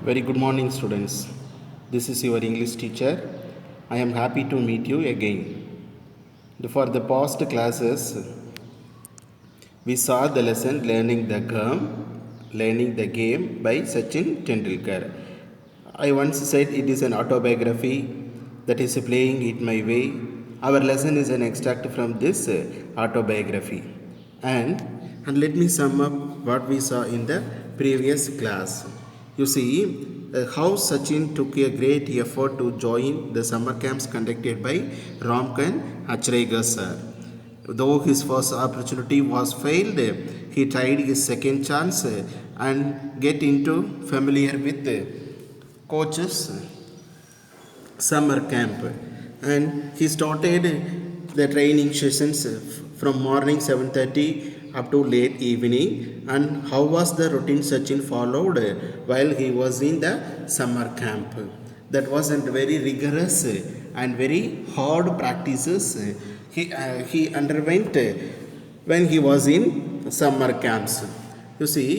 Very good morning, students. This is your English teacher. I am happy to meet you again. For the past classes, we saw the lesson Learning the Game by Sachin Tendulkar. I once said it is an autobiography that is playing it my way. Our lesson is an extract from this autobiography. And let me sum up what we saw in the previous class. You see how Sachin took a great effort to join the summer camps conducted by Ramkan Achregar sir. Though his first opportunity was failed, he tried his second chance and get into familiar with coaches summer camp, and he started the training sessions from morning 7:30 up to late evening. And how was the routine Sachin followed while he was in the summer camp? That wasn't very rigorous and very hard practices he underwent when he was in summer camps. You see,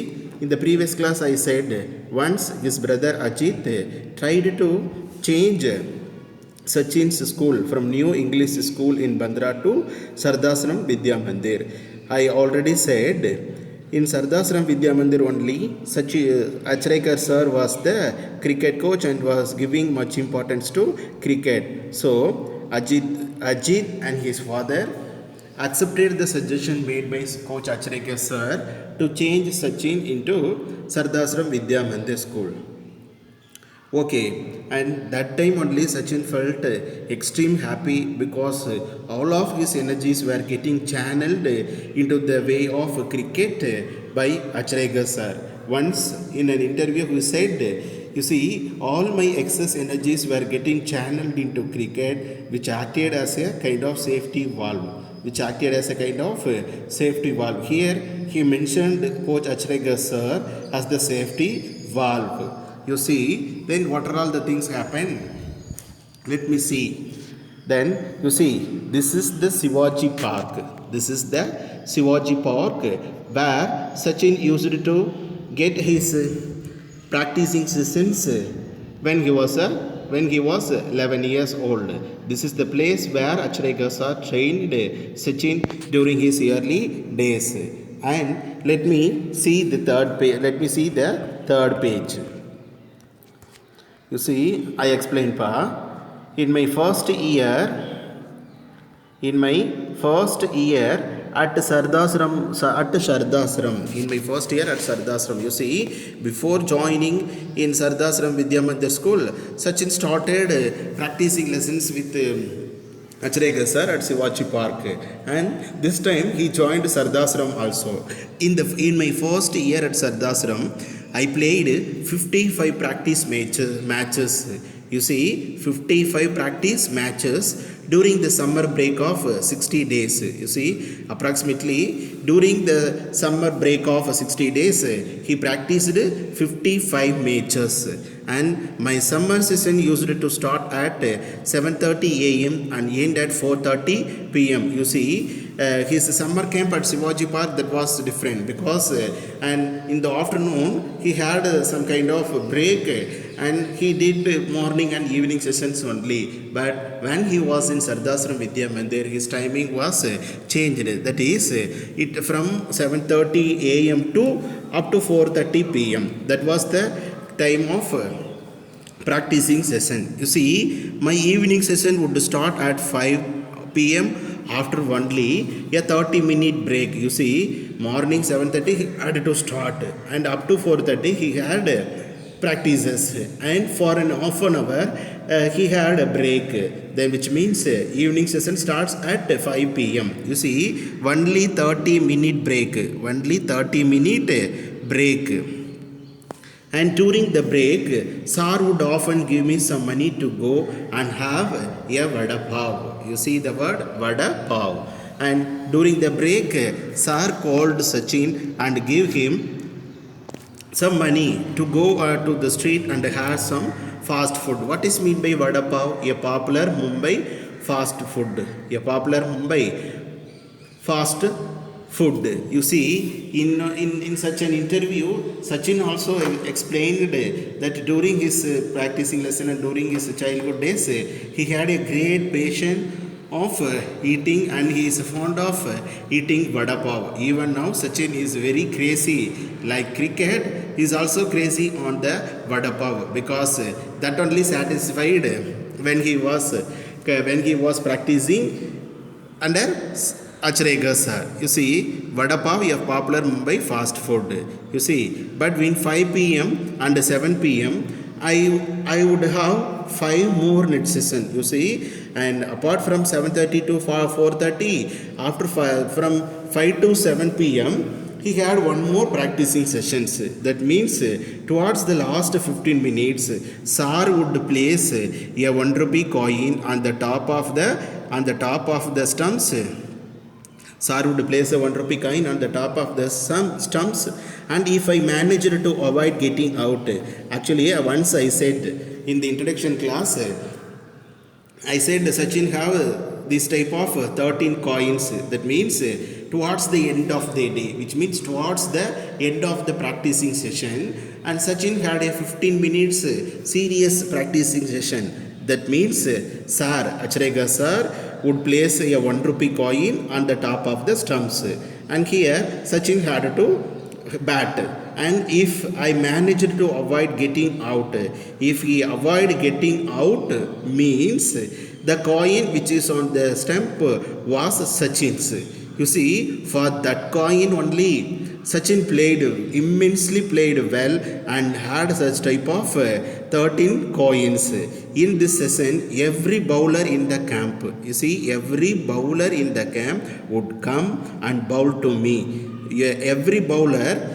in the previous class I said once his brother Ajit tried to change Sachin's school from New English School in Bandra to Sardasram Vidya Mandir. I already said in Sardasram Vidya Mandir only Achrekar sir was the cricket coach and was giving much importance to cricket. So Ajit and his father accepted the suggestion made by coach Achrekar sir to change Sachin into Sardasram Vidya Mandir school. Okay, and that time only Sachin felt extreme happy because all of his energies were getting channeled into the way of cricket by Achregar sir. Once in an interview he said, you see, all my excess energies were getting channeled into cricket, which acted as a kind of safety valve. Here he mentioned coach Achregar sir as the safety valve. You see, then what are all the things happen? Let me see. Then you see, this is the Shivaji Park. Where Sachin used to get his practicing sessions when he was 11 years old. This is the place where Achregar sir trained Sachin during his early days. And let me see the third page. You see, I explained in my first year at Sardasram, you see, before joining in Sardasram Vidya Mandir school, Sachin started practicing lessons with Achregar sir at Shivaji Park, and this time he joined Sardasram also. In my first year at Sardasram, I played 55 practice matches. You see, 55 practice matches during the summer break of 60 days. You see, approximately during the summer break of 60 days, he practiced 55 matches. And my summer session used to start at 7:30 a.m. and end at 4:30 p.m. You see, his summer camp at Shivaji Park, that was different because and in the afternoon he had some kind of break and he did morning and evening sessions only. But when he was in Sardasram Vidya Mandir, his timing was changed. That is, it from 7:30 a.m. to up to 4:30 p.m. That was the time of practicing session. You see, my evening session would start at 5 p.m. after only a 30-minute break. You see, morning 7:30 he had to start and up to 4:30 he had practices, and for an half an hour he had a break, then which means evening session starts at 5 p.m. You see, only 30-minute break. And during the break, sir would often give me some money to go and have a vada pav. You see the word vada pav. And during the break, sir called Sachin and gave him some money to go to the street and have some fast food. What is meant by vada pav? A popular Mumbai fast food. food. You see, in such an interview, Sachin also explained that during his practicing lesson and during his childhood days, he had a great passion of eating, and he is fond of eating vada pav. Even now Sachin is very crazy, like cricket, he is also crazy on the vada pav, because that only satisfied when he was practicing under Acharega sir. You see, vada pav is popular Mumbai fast food. You see, but between 5 p.m. and 7 p.m. I would have 5 more net session. You see, and apart from 7:30 to 4:30, after from 5 to 7 p.m. he had one more practicing sessions. That means towards the last 15 minutes, sir would place a 1 rupee coin on the top of the stumps. Sir would place a 1 rupee coin on the top of the stumps, and if I managed to avoid getting out, actually once I said in the introduction class, I said Sachin have this type of 13 coins. That means towards the end of the day, which means towards the end of the practicing session, and Sachin had a 15 minutes serious practicing session. That means sir, Acharega sir, would place a 1 rupee coin on the top of the stumps, and here Sachin had to bat, and if I managed to avoid getting out, if he avoid getting out means the coin which is on the stump was Sachin's. You see, for that coin only Sachin immensely played well, and had such type of 13 coins. In this session, every bowler in the camp, you see, every bowler in the camp would come and bowl to me. Every bowler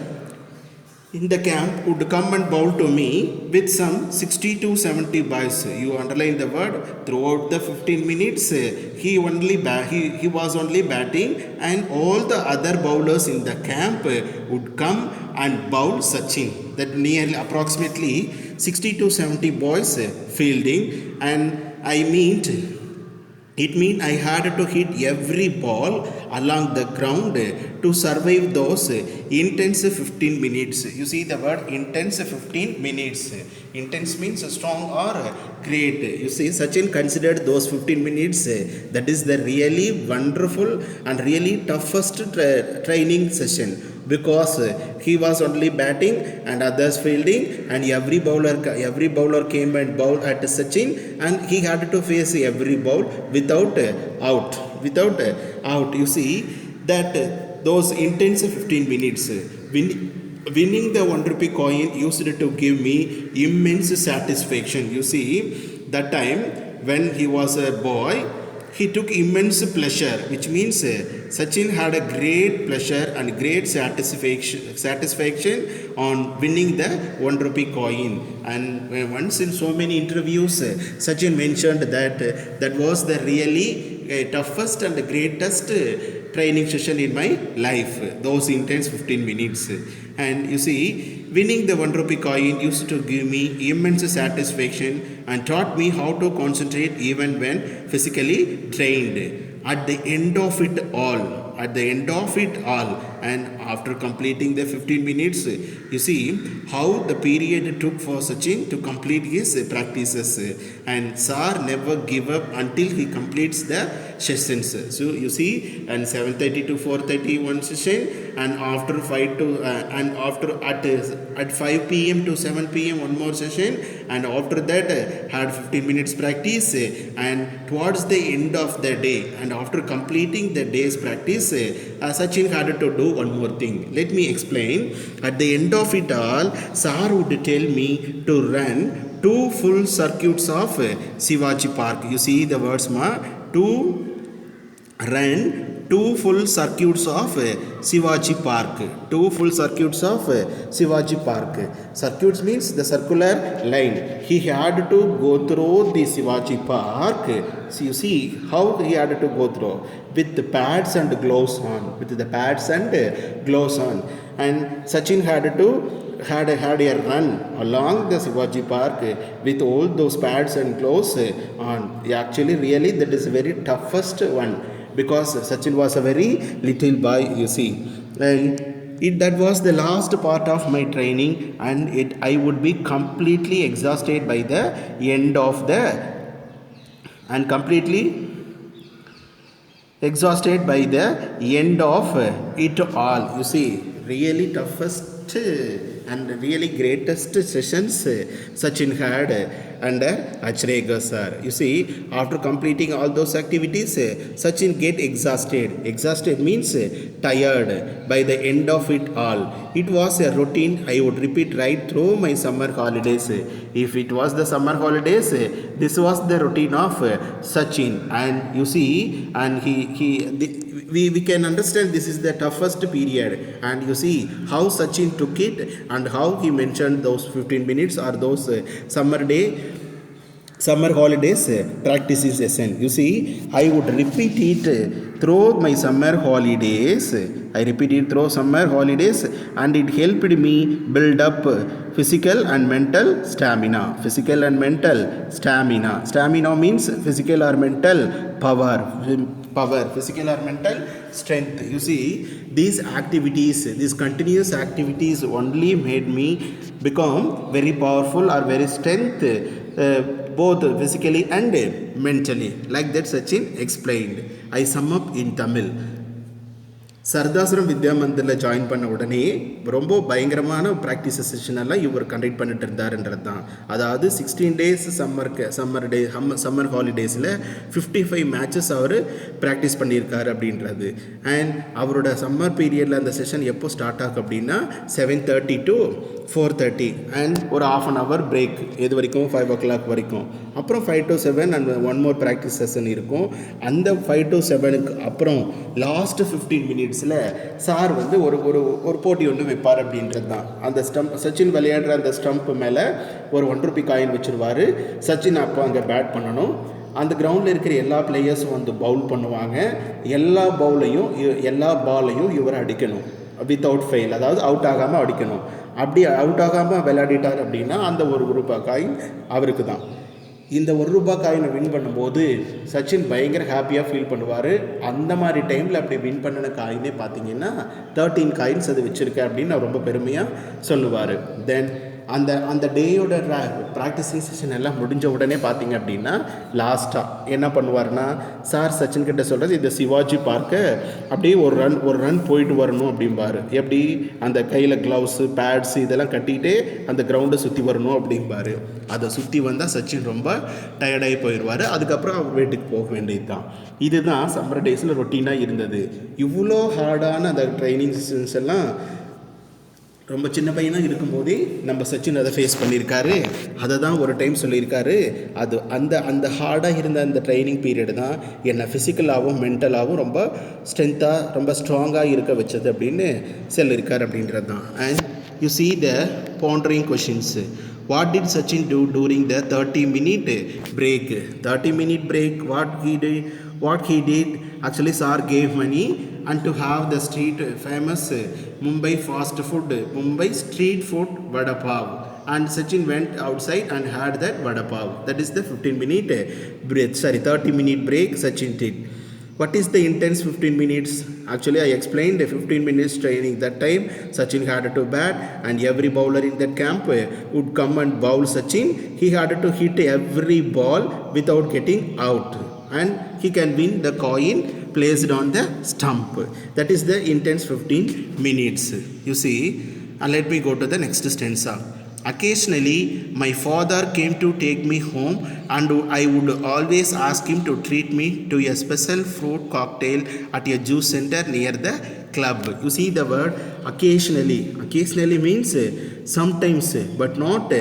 in the camp would come and bowl to me with some 60 to 70 balls. You underline the word. Throughout the 15 minutes, he was only batting, and all the other bowlers in the camp would come and bowl Sachin. That nearly approximately 60 to 70 boys fielding, and it means I had to hit every ball along the ground to survive those intense 15 minutes. You see the word intense 15 minutes. Intense means strong or great. You see, Sachin considered those 15 minutes that is the really wonderful and really toughest training session, because he was only batting and others fielding, and every bowler came and bowled at Sachin, and he had to face every ball without out. You see that those intense 15 minutes, winning the 1 rupee coin used to give me immense satisfaction. You see, that time when he was a boy, he took immense pleasure, which means Sachin had a great pleasure and great satisfaction on winning the 1 rupee coin. And once in so many interviews, Sachin mentioned that that was the really toughest and greatest training session in my life, those intense 15 minutes. And you see, winning the 1 rupee coin used to give me immense satisfaction and taught me how to concentrate even when physically drained. At the end of it all, and after completing the 15 minutes, you see how the period took for Sachin to complete his practices, and Sir never give up until he completes the sessions. So you see, and 7:30 to 4:30 one session, and after 5 to and after at 5 p.m. to 7 p.m. one more session, and after that had 15 minutes practice, and towards the end of the day and after completing the day's practice, Sachin had to do one more thing. Let me explain. At the end of it all, Sir would tell me to run 2 full circuits of Shivaji Park. You see the words, to run 2 full circuits of Shivaji Park. 2 full circuits of Shivaji Park. Circuits means the circular line. He had to go through the Shivaji Park. So you see how he had to go through with the pads and gloves on. And Sachin had a run along the Shivaji Park with all those pads and gloves on. Actually, really, that is very toughest one. because Sachin was a very little boy, you see. And that was the last part of my training, and I would be completely exhausted by the end of the and completely exhausted by the end of it all. You see, really toughest and really greatest sessions Sachin had under Achregar sir. You see, after completing all those activities, Sachin get exhausted. Exhausted means tired by the end of it all. It was a routine I would repeat right through my summer holidays. If it was the summer holidays, this was the routine of Sachin. And you see, and we can understand this is the toughest period, and you see how Sachin took it and how he mentioned those 15 minutes or those summer holidays practice session. You see, I would repeat it through my summer holidays. I repeat it through summer holidays, and it helped me build up physical and mental stamina. Physical and mental stamina. Stamina means physical or mental power. Physical or mental strength. You see, these activities, these continuous activities only made me become very powerful or very strength, both physically and mentally. Like that Sachin explained. I sum up in Tamil. Saradashram Vidya மந்திரில் join பண்ண உடனே ரொம்ப பயங்கரமான practice செஷனெல்லாம் இவர் conduct பண்ணிட்டு இருந்தாருன்றது தான். அதாவது 16 days summer ஹாலிடேஸில் 55 matches அவர் practice பண்ணியிருக்காரு அப்படின்றது. அண்ட் அவரோட சம்மர் பீரியடில் அந்த செஷன் எப்போ ஸ்டார்ட் ஆகும் அப்படின்னா 7:30 to 4:30, அண்ட் ஒரு ½ an hour பிரேக், எது வரைக்கும் 5 o'clock வரைக்கும். அப்புறம் 5 to 7 and one more practice session இருக்கும். அந்த 5 to 7க்கு அப்புறம் லாஸ்ட் 15 minutes சார் வந்து ஒரு போட்டி ஒன்று வைப்பார் அப்படின்றது தான். அந்த ஸ்டம்ப், சச்சின் விளையாடுற அந்த ஸ்டம்ப் மேலே ஒரு ₹1 காயின் வச்சுருவார். சச்சின் அப்போ அங்கே பேட் பண்ணணும். அந்த கிரவுண்டில் இருக்கிற எல்லா பிளேயர்ஸும் வந்து பவுல் பண்ணுவாங்க. எல்லா பாலையும் இவர் அடிக்கணும் வித்தவுட் ஃபெயில், அதாவது அவுட் ஆகாமல் அடிக்கணும். அப்படி அவுட் ஆகாமல் விளையாடிட்டார் அப்படின்னா அந்த ₹1 காயின் அவருக்கு தான். இந்த ₹1 காயினை வின் பண்ணும்போது சச்சின் பயங்கர ஹாப்பியாக ஃபீல் பண்ணுவார். அந்த மாதிரி டைமில் அப்படி வின் பண்ணின காயினே பார்த்தீங்கன்னா 13 காயின்ஸ் அது வச்சுருக்கேன் அப்படின்னு அவர் ரொம்ப பெருமையாக சொல்லுவார். தென் அந்த டேயோட ப்ராக்டிஸிங் செஷன் எல்லாம் முடிஞ்ச உடனே பார்த்தீங்க அப்படின்னா லாஸ்ட்டாக என்ன பண்ணுவார்னா, சார் சச்சின் கிட்ட சொல்கிறது, இந்த சிவாஜி பார்க்கை அப்படியே ஒரு ரன் போயிட்டு வரணும் அப்படிம்பார். எப்படி அந்த கையில் க்ளவுஸு பேட்ஸு இதெல்லாம் கட்டிகிட்டே அந்த கிரவுண்டை சுற்றி வரணும் அப்படிம்பார். அதை சுற்றி வந்தால் சச்சின் ரொம்ப டயர்டாகி போயிடுவார். அதுக்கப்புறம் அவர் வீட்டுக்கு போக வேண்டியது தான். இதுதான் சம்மர் டேஸில் ரொட்டீனாக இருந்தது. இவ்வளோ ஹார்டான அந்த ட்ரைனிங் செஷன்ஸ் எல்லாம் ரொம்ப சின்ன பையனாக இருக்கும்போதே நம்ம சச்சின் அதை ஃபேஸ் பண்ணியிருக்காரு. அதை தான் ஒரு டைம் சொல்லியிருக்காரு, அது அந்த ஹார்டாக இருந்த அந்த ட்ரைனிங் பீரியடு தான் என்னை ஃபிசிக்கலாகவும் மென்டலாகவும் ரொம்ப ஸ்ட்ரென்த்தாக ரொம்ப ஸ்ட்ராங்காக இருக்க வச்சது அப்படின்னு சொல்லியிருக்கார் அப்படின்றது தான். And you see the pondering questions. What did Sachin do during the 30-minute break? 30-minute break, what he did, actually sir gave money and to have the famous Mumbai street food vada pav, and Sachin went outside and had that vada pav. That is the 30-minute break Sachin did. What is the intense 15 minutes? Actually, I explained the 15 minutes training. That time, Sachin had to bat, and every bowler in that camp would come and bowl Sachin. He had to hit every ball without getting out, and he can win the coin placed on the stump. That is the intense 15 minutes. You see, and let me go to the next stanza. Occasionally, my father came to take me home, and I would always ask him to treat me to a special fruit cocktail at a juice center near the club. You see the word occasionally. Occasionally means sometimes but not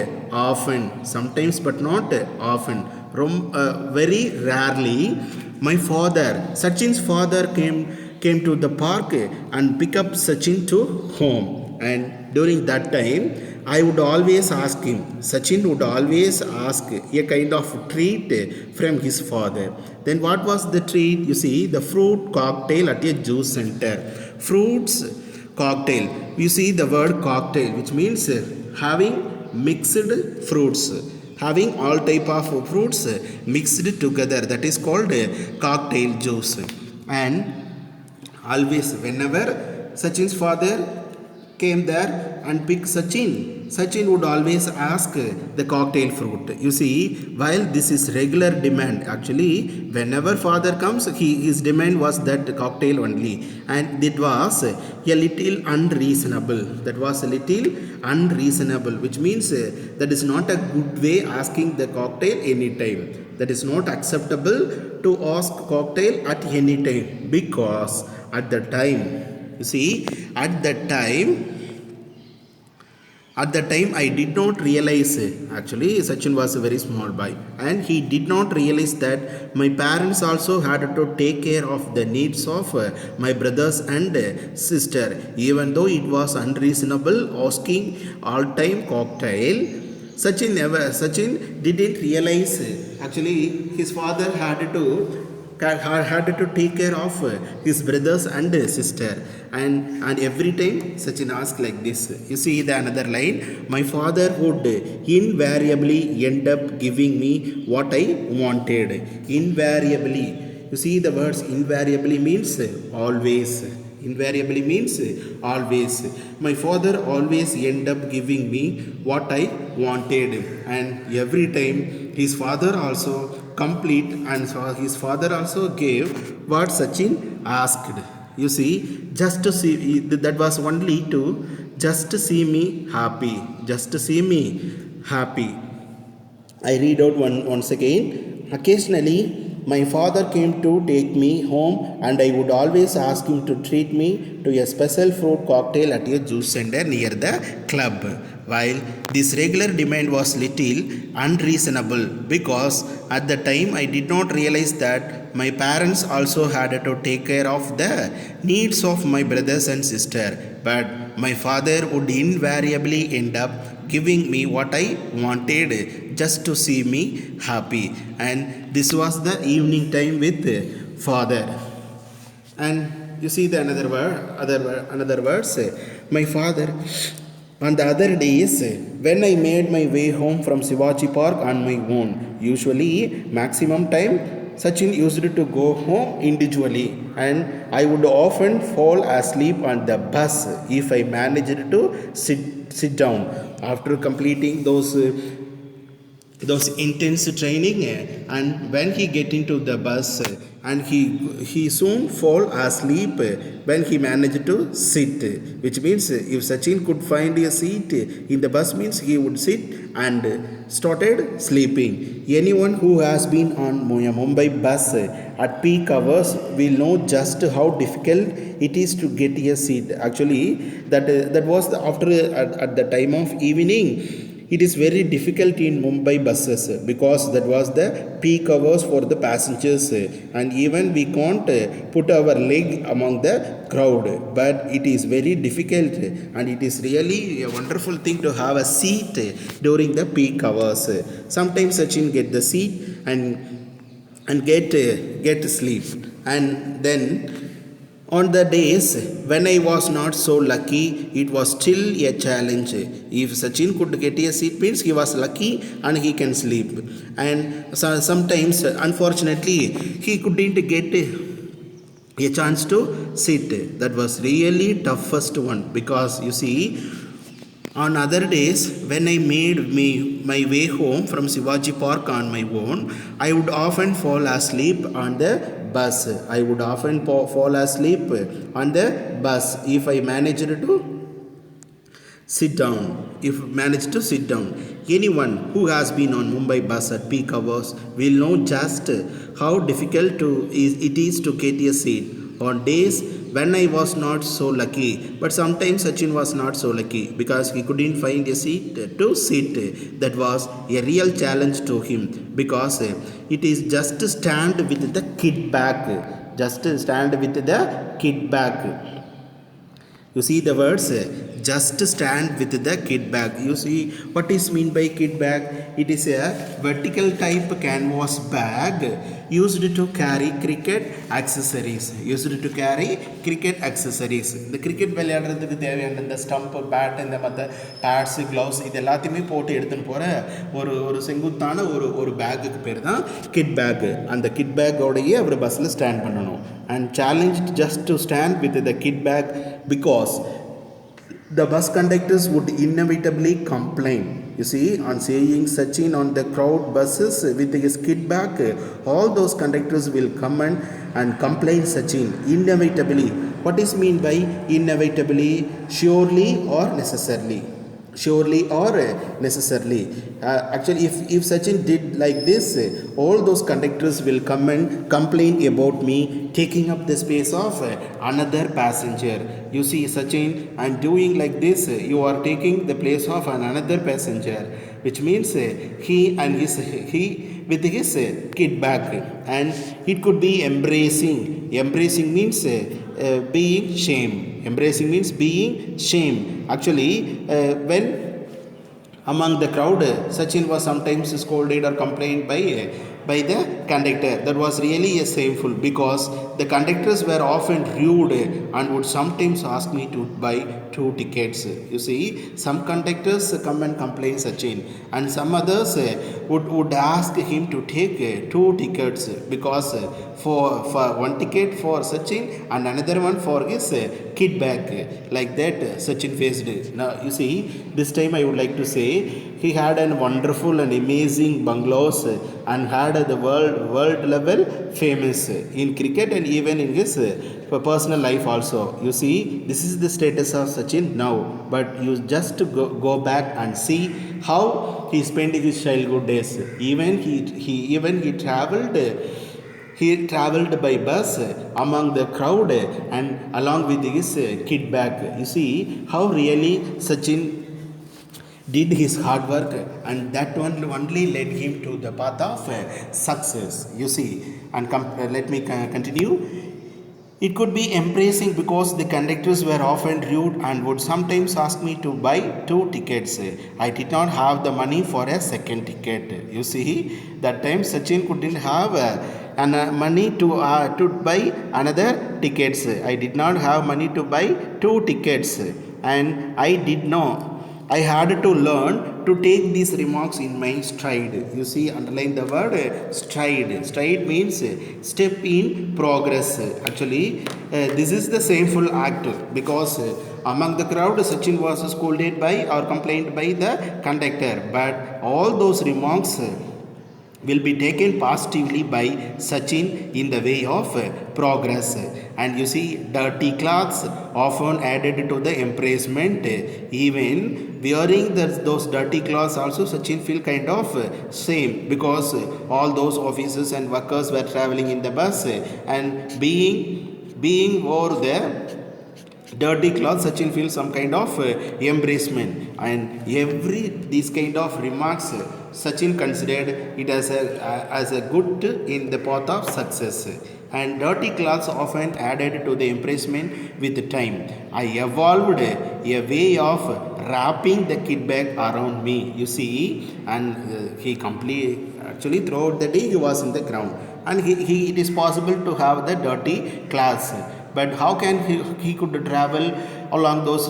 often. Sometimes but not often. Very rarely. My father, Sachin's father came to the park and pick up Sachin to home. And during that time, I would always ask him, Sachin would always ask a kind of treat from his father. Then what was the treat? You see, the fruit cocktail at a juice center. Fruits cocktail. You see the word cocktail, which means having mixed fruits. Having all type of fruits mixed together, that is called cocktail juice. And always whenever Sachin's father came there and picked Sachin would always ask the cocktail fruit. You see, while this is regular demand, actually whenever father comes, his demand was that cocktail only, and it was a little unreasonable. That was a little unreasonable, which means that is not a good way asking the cocktail anytime. That is not acceptable to ask cocktail at any time, because at the time, you see, at that time I did not realize, actually Sachin was a very small boy, and he did not realize that my parents also had to take care of the needs of my brothers and sister. Even though it was unreasonable asking all time cocktail, Sachin didn't realize, actually his father had to take care of his brothers and sister, and every time Sachin asked like this. You see the another line, my father would invariably end up giving me what I wanted. Invariably, you see the words invariably means always. Invariably means always. My father always end up giving me what I wanted, and every time his father also complete, and so his father also gave what Sachin asked. You see, just to see, that was only to just to see me happy, just to see me happy. I read out once again. Occasionally, my father came to take me home, and I would always ask him to treat me to a special fruit cocktail at a juice center near the club. While this regular demand was little unreasonable, because at the time I did not realize that my parents also had to take care of the needs of my brothers and sister, but my father would invariably end up giving me what I wanted just to see me happy. And this was the evening time with father. And you see the another words, my father on the other days when I made my way home from Shivaji Park on my own, usually maximum time Sachin used to go home individually, and I would often fall asleep on the bus if I managed to sit down after completing those intense training. And when he get into the bus, and he soon fall asleep when he managed to sit, which means if Sachin could find a seat in the bus, means he would sit and started sleeping. Anyone who has been on a Mumbai bus at peak hours will know just how difficult it is to get a seat. Actually, that was after at the time of evening. It is very difficult in Mumbai buses, because that was the peak hours for the passengers, and even we can't put our leg among the crowd, but it is very difficult, and it is really a wonderful thing to have a seat during the peak hours. Sometimes Sachin get the seat and get sleep. And then on the days when I was not so lucky, it was still a challenge. If Sachin could get a seat, means he was lucky and he can sleep. And sometimes, unfortunately, he couldn't get a chance to sit. That was really toughest one, because you see, on other days, when I made my way home from Shivaji Park on my own, I would often fall asleep on the bus. I would often fall asleep on the bus if I managed to sit down. Anyone who has been on Mumbai bus at peak hours will know just how difficult it is to get a seat on days when I was not so lucky. But sometimes Sachin was not so lucky, because he couldn't find a seat to sit. That was a real challenge to him, because it is just to stand with the kid back. You see the words, just stand with the kit bag. You see what is mean by kit bag? It is a vertical type canvas bag used to carry cricket accessories. Used to carry cricket accessories. இந்த cricket விளையாடுறதுக்கு தேவையான இந்த stump, bad, இந்த மற்ற bats, gloves இது எல்லாத்தையுமே போட்டு எடுத்துன்னு போகிற ஒரு செங்குத்தான ஒரு பேக்குக்கு பேர் தான் கிட் பேக்கு. அந்த கிட் பேக்கோடையே அவர் பஸ்ஸில் ஸ்டாண்ட் பண்ணணும். And challenge just to stand with the kit bag because the bus conductors would inevitably complain. You see, on seeing Sachin on the crowd buses with his kit bag, all those conductors will come and complain Sachin. Inevitably. What is mean by inevitably? Surely or necessarily? Surely or necessarily. Actually, if Sachin did like this, all those conductors will come and complain about me taking up the space of another passenger. You see, Sachin, I'm doing like this, you are taking the place of another passenger, which means he with his kit bag, and it could be embracing. Embracing means being shame. Embracing means being shame. Actually, when among the crowd, Sachin was sometimes scolded or complained by the conductor. That was really a shameful because the conductors were often rude and would sometimes ask me to buy 2 tickets. You see, some conductors come and complain Sachin, and some others would ask him to take 2 tickets because for 1 ticket for Sachin and another one for his kit bag. Like that, Sachin faced. Now, you see, this time I would like to say he had a wonderful and amazing bungalows and had the world level famous in cricket and even in his personal life also. You see, this is the status of Sachin now, but you just go back and see how he spent his childhood days. Even he traveled by bus among the crowd and along with his kit bag. You see how really Sachin did his hard work, and that one only led him to the path of success. You see, and let me continue. It could be embracing because the conductors were often rude and would sometimes ask me to buy 2 tickets. I did not have the money for a second ticket. You see, that time Sachin couldn't have money to buy another tickets. I did not have money to buy 2 tickets, and I did not. I had to learn to take these remarks in my stride. You see, underline the word stride. Stride means step in progress. Actually, this is the shameful act because among the crowd, Sachin was scolded by or complained by the conductor. But all those remarks will be taken positively by Sachin in the way of progress. And you see, dirty clothes often added to the embarrassment. Even wearing those dirty clothes also Sachin feel kind of shame because all those officers and workers were traveling in the bus and being over there dirty clothes, Sachin feels some kind of embarrassment, and every these kind of remarks Sachin considered it as a good in the path of success. And dirty clothes often added to the embarrassment with time. I evolved a way of wrapping the kit bag around me. You see, and he actually throughout the day he was in the ground, and it is possible to have the dirty clothes. But how can he could travel along those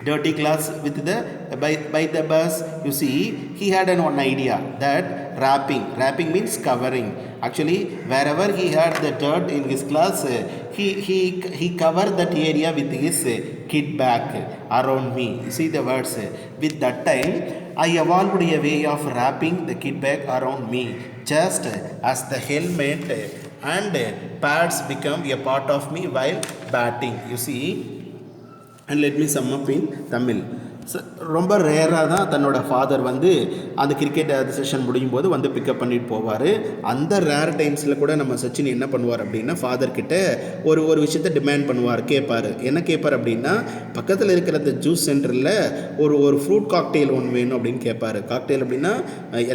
dirty clothes with the by the bus? You see, he had one idea that wrapping means covering. Actually, wherever he had the dirt in his clothes, he covered that area with his kit bag around me. You see the words. With that time, I evolved a way of wrapping the kit bag around me, just as the helmet and pads become a part of me while batting. You see, and let me sum up in Tamil. ரொம்ப ரேராக தான் தன்னோட father வந்து அந்த cricket session முடியும் போது வந்து pickup பண்ணிட்டு போவார். அந்த ரேர் டைம்ஸில் கூட நம்ம சச்சின் என்ன பண்ணுவார் அப்படின்னா ஃபாதர்கிட்ட ஒரு விஷயத்தை டிமாண்ட் பண்ணுவார், கேட்பார். என்ன கேட்பார் அப்படின்னா பக்கத்தில் இருக்கிற அந்த ஜூஸ் சென்டரில் ஒரு ஃப்ரூட் காக்டெயில் ஒன்று வேணும் அப்படின்னு கேட்பார். காக்டெயில் அப்படின்னா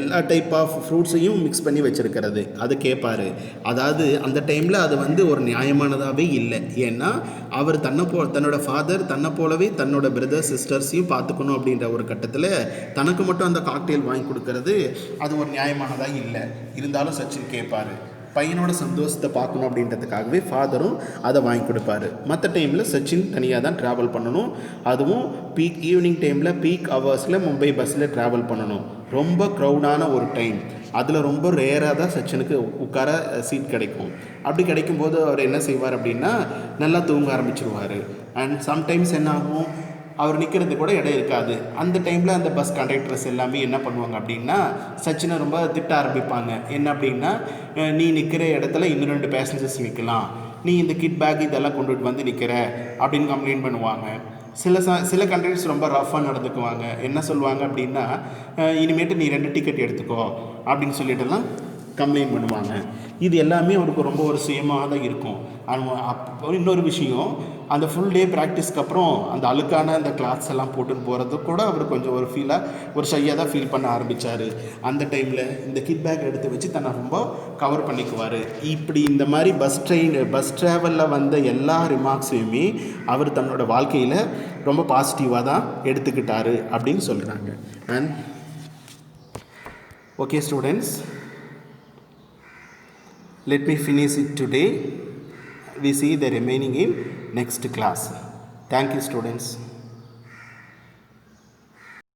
எல்லா டைப் ஆஃப் ஃப்ரூட்ஸையும் மிக்ஸ் பண்ணி வச்சுருக்கிறது, அது கேட்பார். அதாவது அந்த டைமில் அது வந்து ஒரு நியாயமானதாகவே இல்லை. ஏன்னா அவர் தன்னோட ஃபாதர் தன்னை போலவே தன்னோட பிரதர் சிஸ்டர்ஸையும் பார்த்துக்கணும் அப்படின்ற ஒரு கட்டத்தில் தனக்கு மட்டும் அந்த காக்டெயில் வாங்கி கொடுக்கறது அது ஒரு நியாயமானதாக இல்லை. இருந்தாலும் சச்சின் கேட்பார். பையனோட சந்தோஷத்தை பார்க்கணும் அப்படின்றதுக்காகவே ஃபாதரும் அதை வாங்கி கொடுப்பாரு. மற்ற டைமில் சச்சின் தனியாக தான் ட்ராவல் பண்ணணும். அதுவும் ஈவினிங் டைமில் பீக் ஹவர்ஸில் மும்பை பஸ்ஸில் ட்ராவல் பண்ணணும். ரொம்ப க்ரௌடான ஒரு டைம். அதில் ரொம்ப ரேராக தான் சச்சினுக்கு உட்கார சீட் கிடைக்கும். அப்படி கிடைக்கும்போது அவர் என்ன செய்வார் அப்படின்னா நல்லா தூங்க ஆரம்பிச்சிருவார். அண்ட் சம்டைம்ஸ் என்ன ஆகும், அவர் நிற்கிறது கூட இடம் இருக்காது. அந்த டைமில் அந்த பஸ் கண்டக்டர்ஸ் எல்லாமே என்ன பண்ணுவாங்க அப்படின்னா சச்சினை ரொம்ப திட்ட ஆரம்பிப்பாங்க. என்ன அப்படின்னா நீ நிற்கிற இடத்துல இன்னும் 2 பேசஞ்சர்ஸ் நிற்கலாம், நீ இந்த கிட் பேக் இதெல்லாம் கொண்டுட்டு வந்து நிற்கிற அப்படின்னு கம்ப்ளைண்ட் பண்ணுவாங்க. சில கண்டக்டர்ஸ் ரொம்ப ரஃபாக நடந்துக்குவாங்க. என்ன சொல்லுவாங்க அப்படின்னா இனிமேட்டு நீ 2 டிக்கெட் எடுத்துக்கோ அப்படின்னு சொல்லிட்டுலாம் கம்ப்ளைண்ட் பண்ணுவாங்க. இது எல்லாமே அவருக்கு ரொம்ப ஒரு சுயமாக தான் இருக்கும். இன்னொரு விஷயம், அந்த ஃபுல் டே ப்ராக்டிஸ்க்கு அப்புறம் அந்த அழுக்கான அந்த கிளாத்ஸ் எல்லாம் போட்டுன்னு போகிறது கூட அவர் கொஞ்சம் ஒரு ஷையாக தான் ஃபீல் பண்ண ஆரம்பித்தார். அந்த டைமில் இந்த கிட் பேக் எடுத்து வச்சு தன்னை ரொம்ப கவர் பண்ணிக்குவார். இப்படி இந்த மாதிரி பஸ் ட்ராவலில் வந்த எல்லா ரிமார்க்ஸையுமே அவர் தன்னோட வாழ்க்கையில் ரொம்ப பாசிட்டிவாக தான் எடுத்துக்கிட்டார் அப்படின்னு சொல்கிறாங்க. And okay students, let me finish it today. We see the remaining in next class. Thank you students.